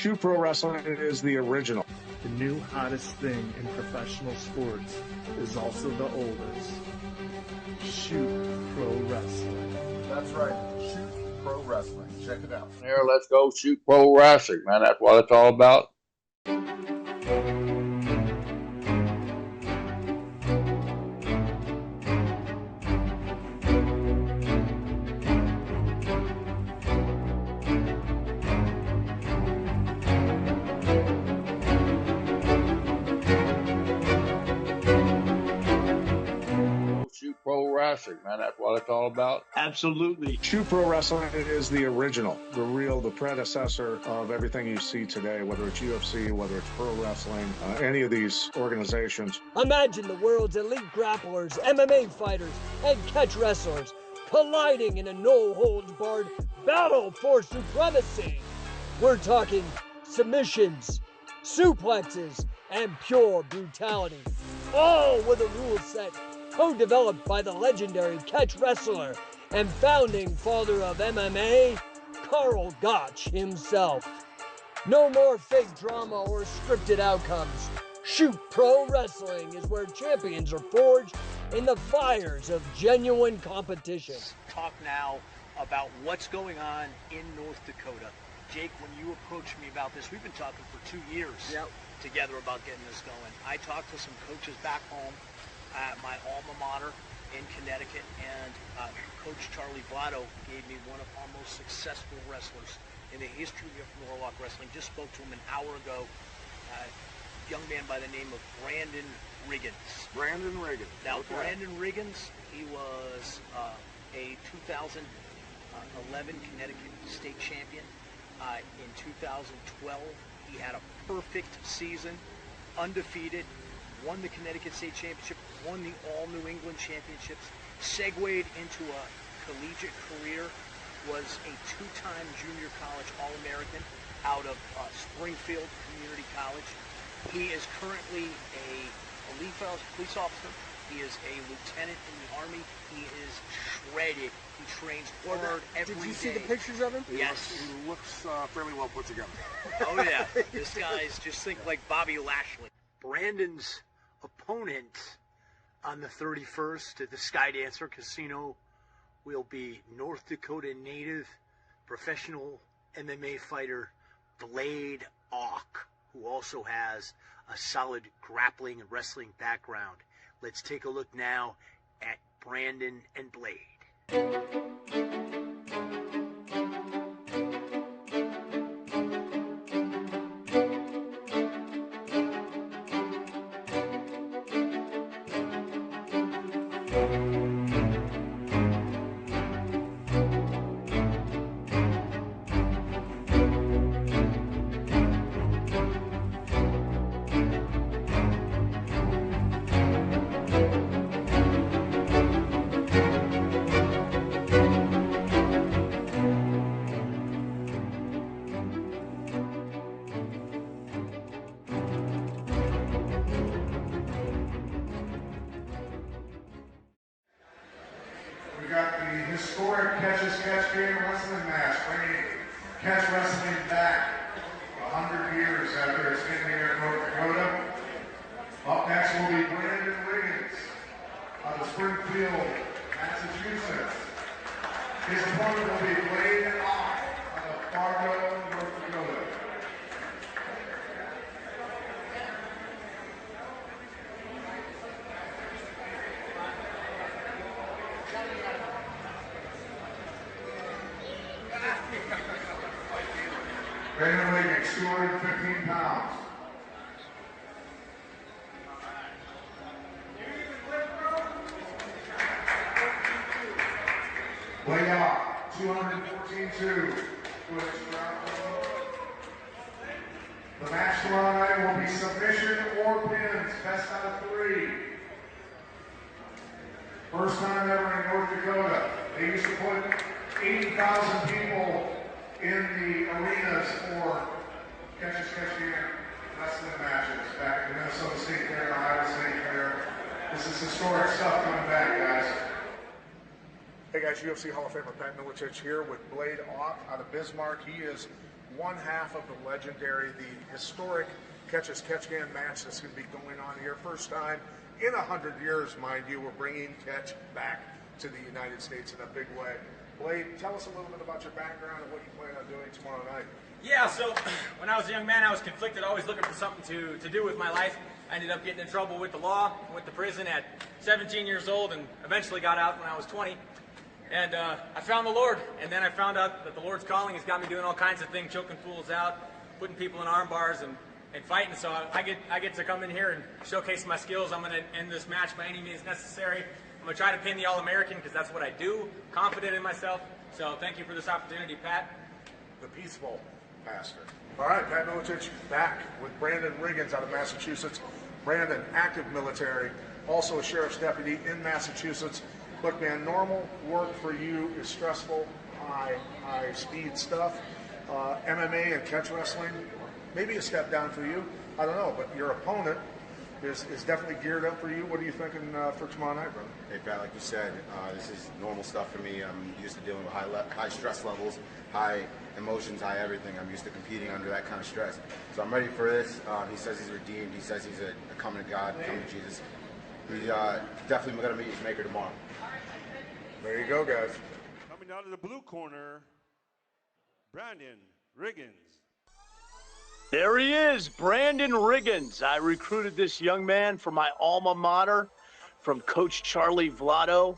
Shootpro Wrestling is the original. The new hottest thing in professional sports is also the oldest. Shoot Pro Wrestling. That's right. Shoot Pro Wrestling. Check it out. Here, let's go shoot pro wrestling, man. That's what it's all about. Shoot pro wrestling, man. That's what it's all about. Absolutely. Shootpro Wrestling is the original, the predecessor of everything you see today, whether it's UFC, whether it's pro wrestling, any of these organizations. Imagine the world's elite grapplers, MMA fighters, and catch wrestlers colliding in a no-holds-barred battle for supremacy. We're talking submissions, suplexes, and pure brutality, all with a rule set co-developed by the legendary catch wrestler and founding father of MMA, RIGGENS himself. No more fake drama or scripted outcomes. Shoot Pro Wrestling is where champions are forged in the fires of genuine competition. Talk now about what's going on in North Dakota. Jake, when you approached me about this, we've been talking for 2 years together about getting this going. I talked to some coaches back home at my alma mater in Connecticut, and Coach Charlie Votto gave me one of our most successful wrestlers in the history of Norwalk Wrestling. Just spoke to him an hour ago. Young man by the name of Brandon RIGGENS. Brandon RIGGENS. Now, okay. Brandon RIGGENS, he was a 2011 Connecticut state champion. In 2012, he had a perfect season, undefeated, won the Connecticut State Championship, won the All New England Championships, segued into a collegiate career, was a two-time junior college All-American out of Springfield Community College. He is currently a police officer. He is a lieutenant in the Army. He is shredded. He trains hard every day. Did you see the pictures of him? Yes. He looks fairly well put together. Oh, yeah. This guy's just think like Bobby Lashley. Brandon's opponent on the 31st at the Skydancer Casino will be North Dakota native professional MMA fighter Blade AUCH, who also has a solid grappling and wrestling background. Let's take a look now at Brandon and Blade. We got the historic Catch Game Wrestling match, bringing catch wrestling back 100 years after its been here in North Dakota. Up next will be Brandon RIGGENS out of Springfield, Massachusetts. His opponent will be Blade AUCH out of Fargo, North Dakota. Brandon RIGGENS, 215 pounds. Blade AUCH, 214.2. The match tomorrow night will be submission or pins, best out of 3. First time ever in North Dakota. They used to put 80,000 people in the arenas for Catch Game wrestling matches back in the Minnesota State Fair and Ohio State Fair. This is historic stuff coming back, guys. Hey guys, UFC Hall of Famer Pat Miletich here with Blade AUCH out of Bismarck. He is one half of the legendary, the historic catch-as-catch-can match that's going to be going on here. First time in 100 years, mind you, we're bringing catch back to the United States in a big way. Blade, tell us a little bit about your background and what you plan on doing tomorrow night. Yeah, so when I was a young man, I was conflicted, always looking for something to do with my life. I ended up getting in trouble with the law, went to prison at 17 years old, and eventually got out when I was 20. And I found the Lord, and then I found out that the Lord's calling has got me doing all kinds of things, choking fools out, putting people in arm bars, and fighting. So I get to come in here and showcase my skills. I'm going to end this match by any means necessary. I'm going to try to pin the All-American because that's what I do, confident in myself. So thank you for this opportunity, Pat. The peaceful pastor. All right, Pat Milicic back with Brandon Riggins out of Massachusetts. Brandon, active military, also a sheriff's deputy in Massachusetts. Look, man, normal work for you is stressful, high speed stuff. MMA and catch wrestling, maybe a step down for you. I don't know, but your opponent is definitely geared up for you. What are you thinking for tomorrow night, brother? Hey, Pat, like you said, this is normal stuff for me. I'm used to dealing with high stress levels, high emotions, high everything. I'm used to competing under that kind of stress. So I'm ready for this. He says he's redeemed. He says he's a coming to God, coming to Jesus. He's definitely going to meet his maker tomorrow. There you go, guys. Coming out of the blue corner, Brandon Riggins. There he is, Brandon Riggins. I recruited this young man for my alma mater from Coach Charlie Vlado.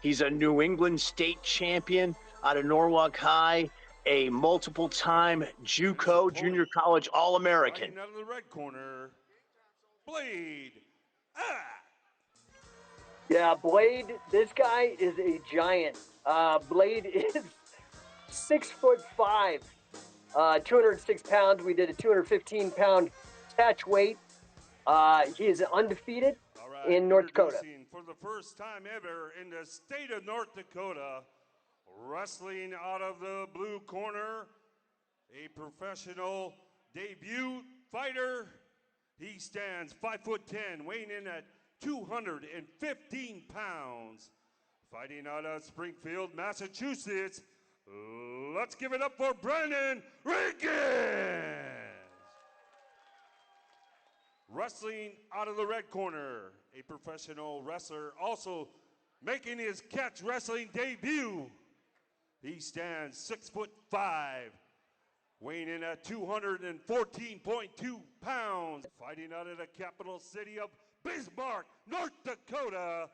He's a New England state champion out of Norwalk High, a multiple-time JUCO, junior college All-American. Out of the red corner, Blade. Yeah, Blade, this guy is a giant. Blade is 6'5", 206 pounds. We did a 215-pound catch weight. He is undefeated in North Dakota. For the first time ever in the state of North Dakota, wrestling out of the blue corner, a professional debut fighter. He stands 5'10", weighing in at 215 pounds. Fighting out of Springfield, Massachusetts. Let's give it up for Brandon Riggins. Wrestling out of the red corner, a professional wrestler also making his catch wrestling debut. He stands 6'5", weighing in at 214.2 pounds. Fighting out of the capital city of Bismarck, North Dakota.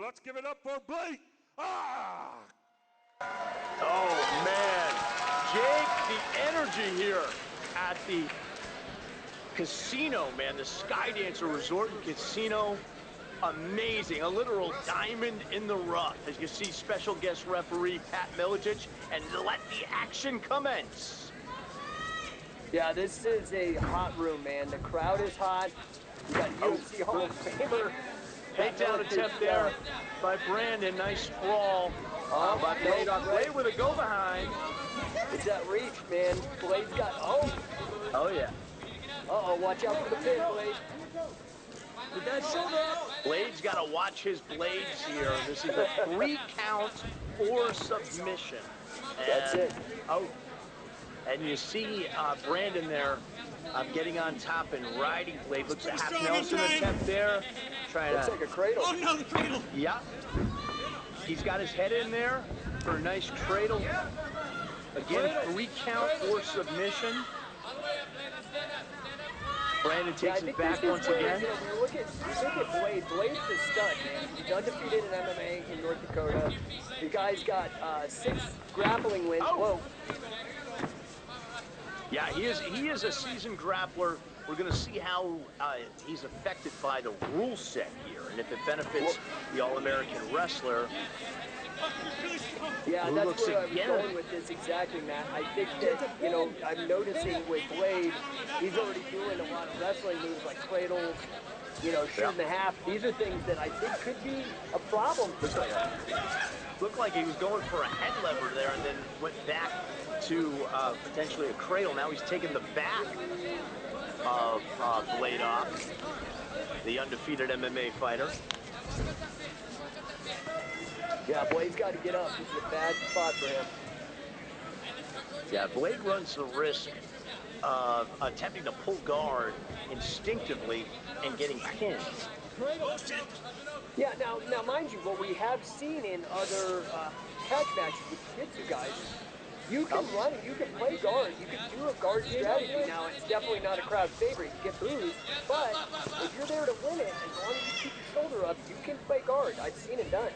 Let's give it up for Blake. Oh, man. Jake, the energy here at the casino, man, the Skydancer Resort and Casino, amazing. A literal diamond in the rough. As you see, special guest referee Pat Milicic, and let the action commence. Yeah, this is a hot room, man. The crowd is hot. We got UFC Hall of Famer. Takedown attempt there by Brandon. Nice sprawl by Blade on Blade with a go behind. It's that reach, man. Blade's got, Oh, yeah. Uh-oh, watch out for the pin, Blade. With that shoulder. Blade's got to watch his blades here. This is a 3 count or submission. That's it. Oh, and you see Brandon there getting on top and riding Blade. Looks a half Nelson attempt there. Looks like a cradle. Oh, no, the cradle. Yeah. He's got his head in there for a nice cradle. Again, 3 count or submission. Brandon takes it back once again. You know, look at Blade. Blade's the stud, man. He's undefeated in MMA in North Dakota. The guy's got 6 grappling wins. Whoa. Yeah, he is a seasoned grappler. We're going to see how he's affected by the rule set here, and if it benefits the All-American wrestler. Yeah, that's where I'm going with this exactly, Matt. I think that, you know, I'm noticing with Blade, he's already doing a lot of wrestling moves like cradles, you know, shoot in the half. These are things that I think could be a problem for someone. Looked like he was going for a head lever there and then went back to potentially a cradle. Now he's taking the back of Blade off, the undefeated MMA fighter. Yeah, Blade's got to get up. This is a bad spot for him. Yeah, Blade runs the risk of attempting to pull guard instinctively and getting pinned. Yeah, now, mind you, what we have seen in other catch matches with jiu-jitsu guys, you can run and you can play guard. You can do a guard strategy. Now, it's definitely not a crowd favorite. You get booed, but if you're there to win it, as long as you keep your shoulder up, you can play guard. I've seen it done.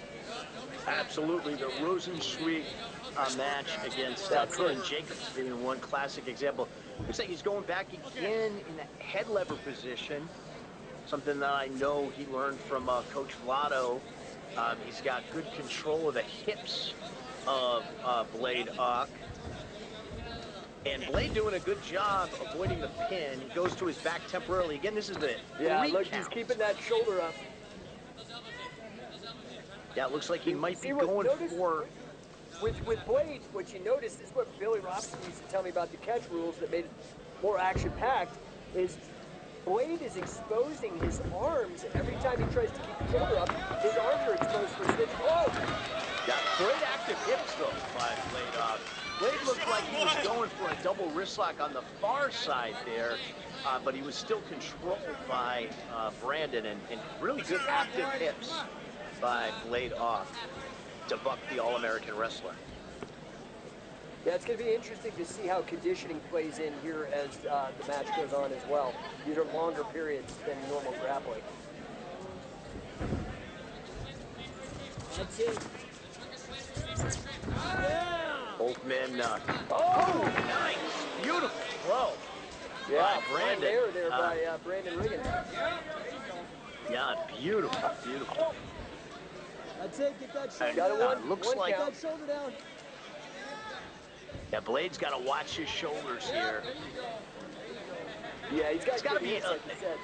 Absolutely. The Rosensweet match against Colin Jacobs being one classic example. Looks like he's going back again in the head lever position, something that I know he learned from Coach Vlado. He's got good control of the hips of Blade AUCH. And Blade doing a good job avoiding the pin. He goes to his back temporarily. Again, this is the look, he's keeping that shoulder up. Yeah, it looks like he might be going for... With Blade, what you notice is what Billy Robson used to tell me about the catch rules that made it more action-packed, is Blade is exposing his arms every time he tries to keep the shoulder up. His arms are exposed for a switch. Oh! Yeah, great active hips, though, by Blade AUCH. Blade looked like he was going for a double wrist lock on the far side there, but he was still controlled by Brandon, and really good active hips by Blade AUCH to buck the All-American wrestler. Yeah, it's going to be interesting to see how conditioning plays in here as the match goes on as well. These are longer periods than normal grappling. That's it. Both men. Oh, nice. Beautiful throw. Yeah, by Brandon. There by Brandon Riggins. Yeah, beautiful, beautiful. That's it. Get that shoulder And, down. looks like Get that shoulder down. Yeah, Blade's got to watch his shoulders here. Yeah, he's got to be like you said.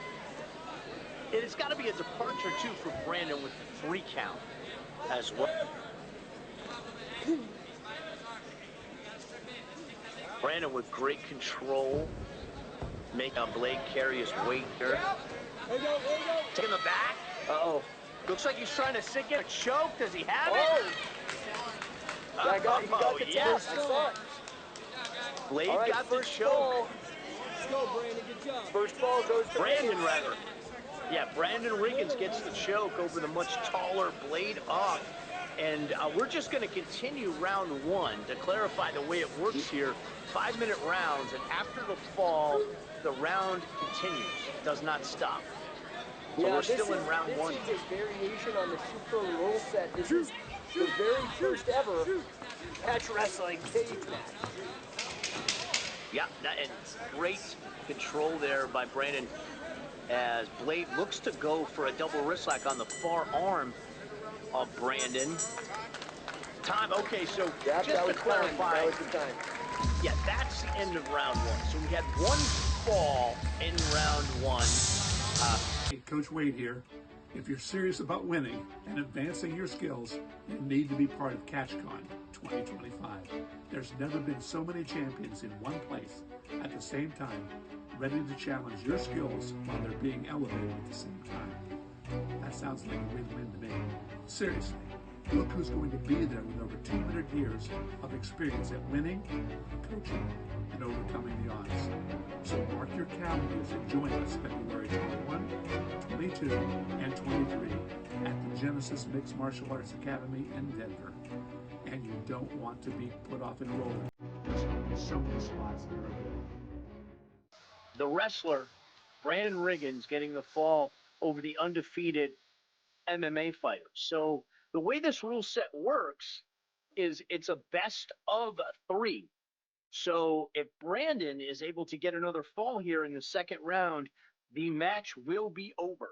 It's got to be a departure too for Brandon with the 3 count as well. Brandon with great control, make Blade carry his weight here. There you go. Taking the back. Uh-oh. Looks like he's trying to sink in a choke. Does he have it? Oh, he got the yes. I saw it. Blade got the choke. Ball. Let's go, Brandon. Good job. First ball goes to Brandon, rather. Yeah, Brandon Riggins gets the choke over the much taller Blade AUCH. And we're just going to continue round 1 to clarify the way it works here. 5-minute rounds, and after the fall, the round continues. It does not stop. So we're still in round 1. This is a variation on the Shootpro rule set. This is the very first ever catch wrestling cage match. Yeah, and great control there by Brandon as Blade looks to go for a double wrist lock on the far arm of Brandon. Time, okay, so just to clarify, yeah, that's the end of round 1. So we had 1 fall in round 1. Hey, Coach Wade here. If you're serious about winning and advancing your skills, you need to be part of CatchCon 2025. There's never been so many champions in one place at the same time, ready to challenge your skills while they're being elevated at the same time. That sounds like a win-win to me. Seriously, look who's going to be there with over 200 years of experience at winning, coaching, and overcoming the odds. So mark your calendars and join us February 21, 22, and 23 at the Genesis Mixed Martial Arts Academy in Denver. And you don't want to be put off enrolling. There's so many spots that are available. The wrestler, Brandon Riggins, getting the fall over the undefeated MMA fighter. So the way this rule set works is it's a best of 3. So if Brandon is able to get another fall here in the second round, the match will be over.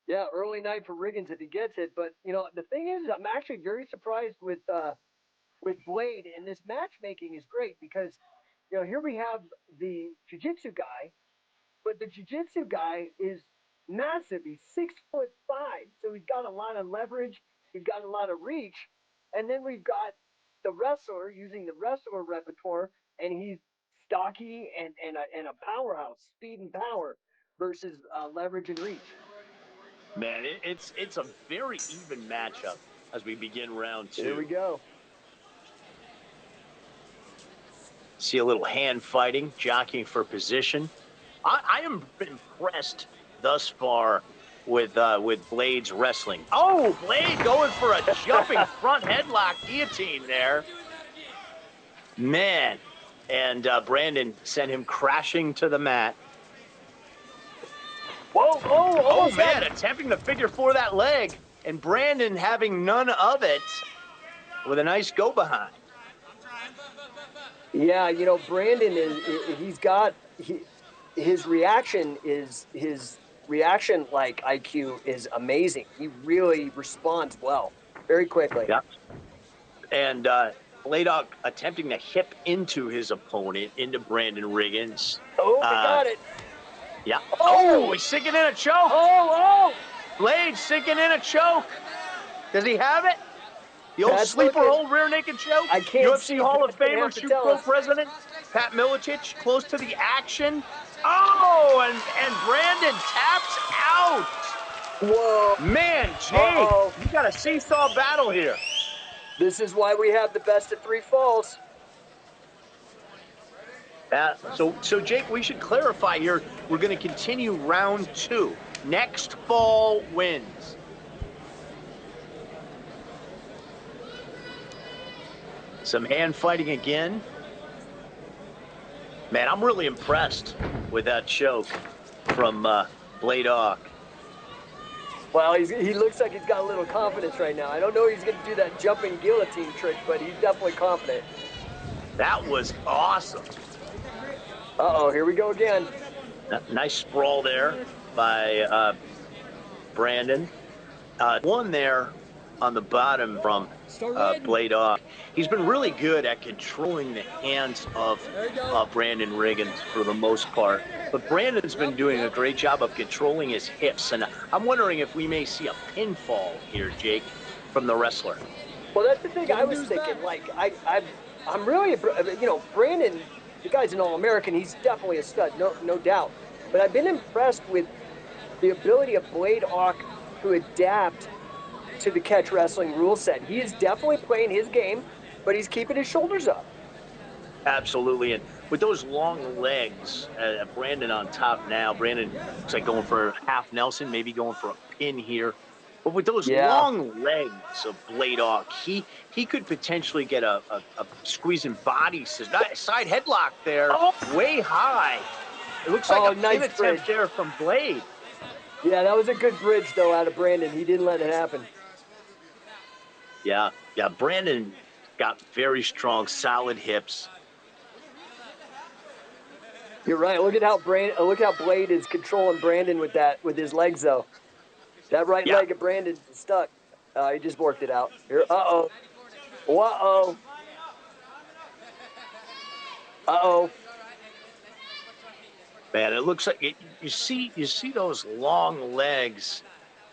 Yeah, early night for Riggins if he gets it. But, you know, the thing is, I'm actually very surprised with Blade. And this matchmaking is great because, you know, here we have the jiu-jitsu guy, but the jiu-jitsu guy is massive. He's 6'5", so he's got a lot of leverage. He's got a lot of reach. And then we've got the wrestler using the wrestler repertoire, and he's stocky and a powerhouse, speed and power versus leverage and reach. Man, it's a very even matchup as we begin round 2. Here we go. See a little hand fighting, jockeying for position. I am impressed thus far with Blade's wrestling. Oh, Blade going for a jumping front headlock guillotine there. Man. And Brandon sent him crashing to the mat. Whoa, oh man, attempting to figure four that leg. And Brandon having none of it with a nice go behind. Yeah, you know, Brandon his reaction like IQ is amazing. He really responds well, very quickly. Yeah. And Blaydock attempting to hip into his opponent, into Brandon Riggins. Oh, he got it. Yeah. Oh, he's sinking in a choke. Oh. Blade sinking in a choke. Does he have it? The old Pat's sleeper looking. hold rear naked choke. I can't UFC see. Hall of Pat's gonna Famer, have to tell Shootpro us. president, Pat Miletich, close to the action. Oh, and Brandon taps out. Whoa. Man, Jake, you got a seesaw battle here. This is why we have the best of 3 falls. So Jake, we should clarify here. We're going to continue round 2. Next fall wins. Some hand fighting again. Man, I'm really impressed with that choke from Blaydock. Well, he looks like he's got a little confidence right now. I don't know if he's going to do that jumping guillotine trick, but he's definitely confident. That was awesome. Uh-oh, here we go again. Nice sprawl there by Brandon. One there on the bottom from Blaydock. He's been really good at controlling the hands of Brandon Riggins for the most part. But Brandon's been doing a great job of controlling his hips. And I'm wondering if we may see a pinfall here, Jake, from the wrestler. Well, that's the thing I was thinking. Like, I'm really, you know, Brandon, the guy's an All-American. He's definitely a stud, no doubt. But I've been impressed with the ability of Blaydock to adapt to the catch wrestling rule set. He is definitely playing his game, but he's keeping his shoulders up. Absolutely. And with those long legs, Brandon on top now. Brandon looks like going for half Nelson, maybe going for a pin here. But with those long legs of Blaydock, he could potentially get a squeezing body side headlock there, way high. It looks like a pin attempt there from Blade. Yeah, that was a good bridge, though, out of Brandon. He didn't let it happen. Yeah, Brandon got very strong, solid hips. You're right. Look how Blade is controlling Brandon with his legs, though. That right leg of Brandon's stuck. He just worked it out. Here, uh-oh. Man, it looks like you see those long legs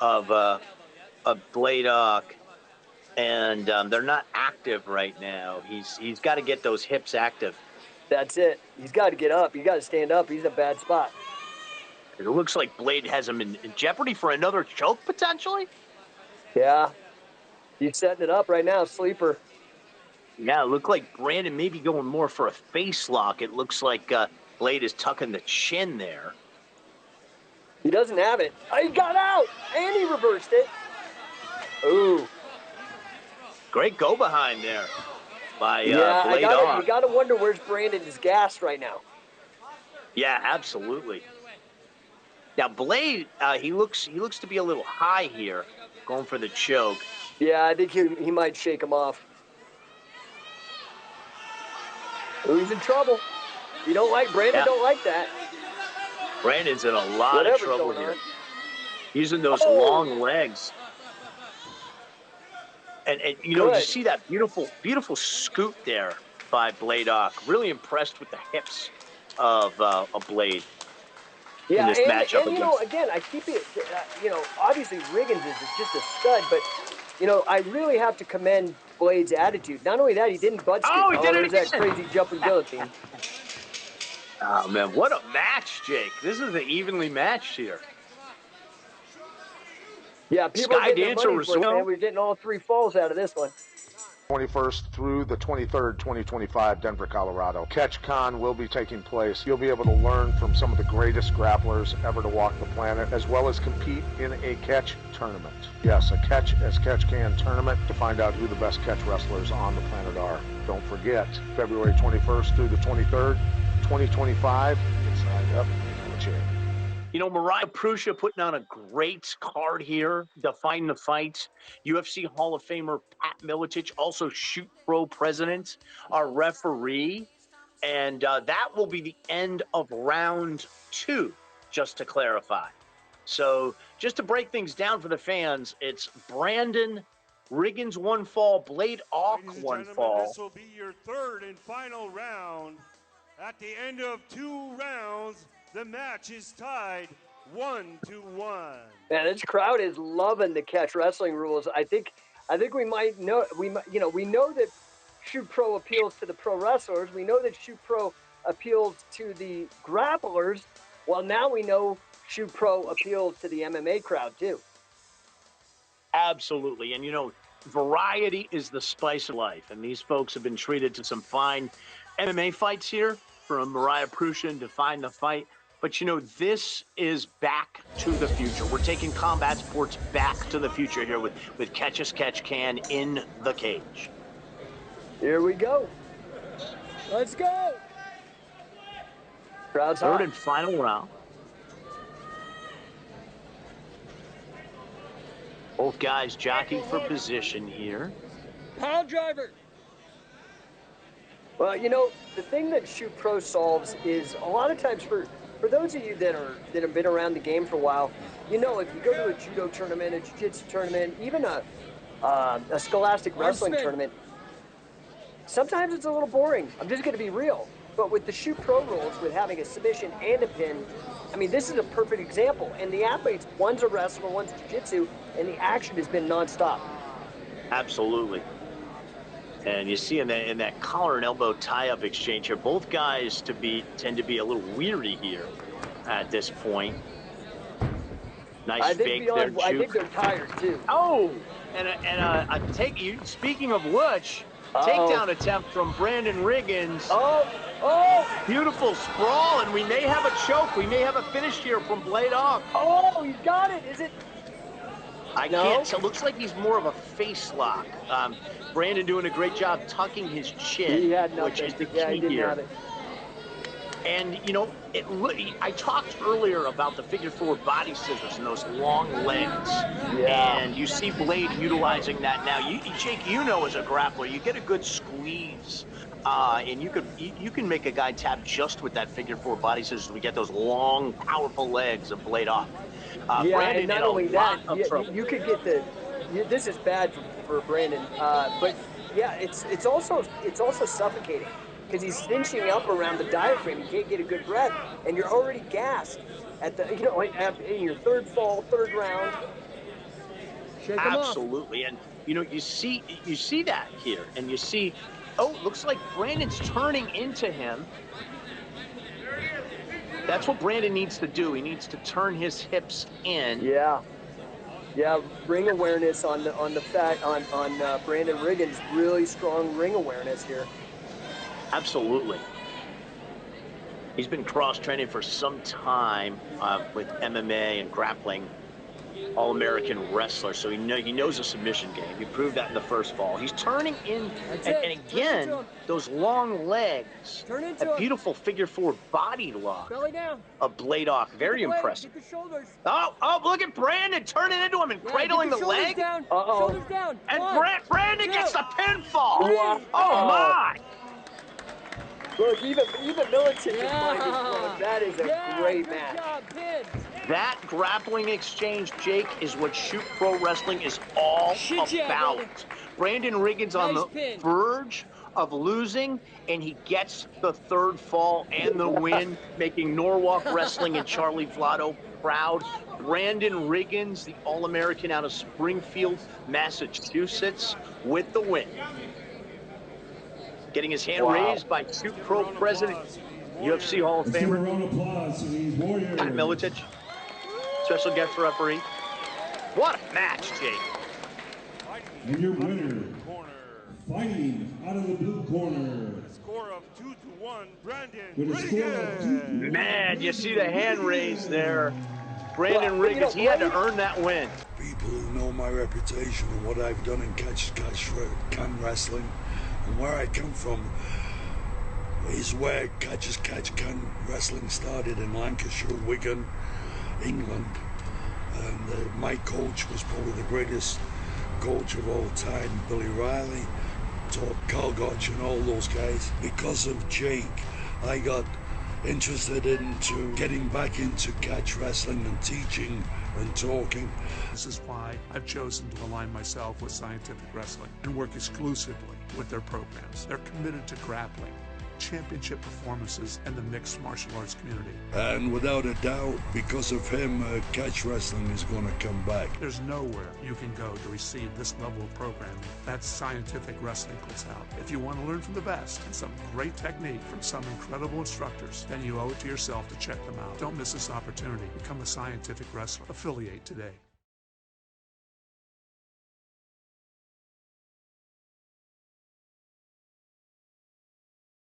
of Blaydock, and they're not active right now. He's got to get those hips active. That's it. He's got to get up. He's got to stand up. He's in a bad spot. It looks like Blade has him in jeopardy for another choke, potentially. Yeah. He's setting it up right now, sleeper. Yeah, it looked like Brandon may be going more for a face lock. It looks like Blade is tucking the chin there. He doesn't have it. He got out, and he reversed it. Ooh. Great go behind there by Blade. You got to wonder where's Brandon is gassed right now. Yeah, absolutely. Now Blade, he looks to be a little high here, going for the choke. Yeah, I think he might shake him off. Ooh, he's in trouble. Brandon don't like that. Brandon's in a lot of trouble here. Using those long legs. And you know, you see that beautiful scoop there by Blaydock. Really impressed with the hips of Blade. Yeah, in this matchup. And you know, again, I keep it, you know, obviously Riggins is just a stud, but, you know, I really have to commend Blade's attitude. Not only that, he didn't butt stick. Oh, he did it there's again. That crazy jumping guillotine. Oh, man, what a match, Jake. This is an evenly matched here. Yeah, people are getting their money's worth, man. We're getting all 3 falls out of this one. 21st through the 23rd, 2025, Denver, Colorado. CatchCon will be taking place. You'll be able to learn from some of the greatest grapplers ever to walk the planet, as well as compete in a catch tournament. Yes, a catch as catch can tournament to find out who the best catch wrestlers on the planet are. Don't forget, February 21st through the 23rd, 2025. Get signed up. Have a chance. You know, Mariah Prussia putting on a great card here, defying the fight. UFC Hall of Famer Pat Miletich, also Shoot Pro president, our referee. And that will be the end of round 2, just to clarify. So just to break things down for the fans, it's Brandon Riggins 1 fall, Blade AUCH 1 fall. This will be your third and final round. At the end of 2 rounds, the match is tied 1-1. Man, this crowd is loving the catch wrestling rules. I think we might know we know that Shoot Pro appeals to the pro wrestlers. We know that Shoot Pro appeals to the grapplers. Well, now we know Shoot Pro appeals to the MMA crowd too. Absolutely. And, you know, variety is the spice of life. And these folks have been treated to some fine MMA fights here, from Mariah Prussia to Define the Fight. But, you know, this is back to the future. We're taking combat sports back to the future here with Catch as Catch Can in the cage. Here we go. Let's go. Crowd's Third hot. and final round. Both guys jockeying for position here. Power driver. Well, you know, the thing that Shoot Pro solves is a lot of times for those of you that have been around the game for a while, you know, if you go to a judo tournament, a jiu-jitsu tournament, even a scholastic wrestling tournament, sometimes it's a little boring. I'm just going to be real. But with the Shoot Pro rules, with having a submission and a pin, I mean, this is a perfect example. And the athletes, one's a wrestler, one's jiu-jitsu, and the action has been nonstop. Absolutely. And you see in that collar and elbow tie-up exchange here, both guys tend to be a little weary here at this point. Nice fake there, I think they're tired too. Oh, and a take. Speaking of which, takedown attempt from Brandon Riggins. Oh! Beautiful sprawl, and we may have a choke. We may have a finish here from Blade AUCH. Oh, he's got it. Is it? I can't tell. Looks like he's more of a face lock. Brandon doing a great job tucking his chin, he had which is the key he didn't here. Have it. And, you know, I talked earlier about the figure-4 body scissors and those long legs. Yeah. And you see Blade utilizing that now. Jake, you know, as a grappler, you get a good squeeze. And you can make a guy tap just with that figure-4 body scissors. We get those long, powerful legs of Blade AUCH. Yeah, Brandon and not only that, you could get this is bad for Brandon, but yeah, it's also suffocating because he's cinching up around the diaphragm. You can't get a good breath, and you're already gassed at the in your third round. Shake him off. Absolutely, and you know you see that here, and you see, oh, looks like Brandon's turning into him. That's what Brandon needs to do. He needs to turn his hips in. Yeah, ring awareness on Brandon Riggins. Really strong ring awareness here. Absolutely. He's been cross-training for some time with MMA and grappling. All-American wrestler, so he knows the submission game. He proved that in the first fall. He's turning in, and again, those long legs, a beautiful figure-4 body lock. Belly down. A Blade AUCH, very impressive. Get the shoulders. Oh, look at Brandon turning into him and cradling the leg. Down. Shoulders down. And Brandon gets the pinfall. Wow. Oh my! Look, even Miletich is finding one. That is a great match. Job, that grappling exchange, Jake, is what Shoot Pro Wrestling is all about. Brandon Riggins on the verge of losing, and he gets the third fall and the win, making Norwalk Wrestling and Charlie Vlado proud. Brandon Riggins, the All-American out of Springfield, Massachusetts, with the win. Getting his hand raised by Shoot Pro President, UFC Hall of Famer, Pat Miletich, special guest referee. What a match, Jake. And your winner, Fighting out of the blue corner. Score of 2-1, Brandon With a score of 2-1. Man, you see the hand raise there. Brandon Riggins, he had to earn that win. People who know my reputation and what I've done in catch can wrestling and where I come from is where catch can wrestling started in Lancashire, Wigan, England. And my coach was probably the greatest coach of all time, Billy Riley, taught Carl Gotch and all those guys. Because of Jake, I got interested into getting back into catch wrestling and teaching and talking. This is why I've chosen to align myself with Scientific Wrestling and work exclusively with their programs. They're committed to grappling, championship performances, and the mixed martial arts community. And without a doubt, because of him, catch wrestling is going to come back. There's nowhere you can go to receive this level of programming that Scientific Wrestling puts out. If you want to learn from the best and some great technique from some incredible instructors, then you owe it to yourself to check them out. Don't miss this opportunity. Become a Scientific Wrestler. Affiliate today.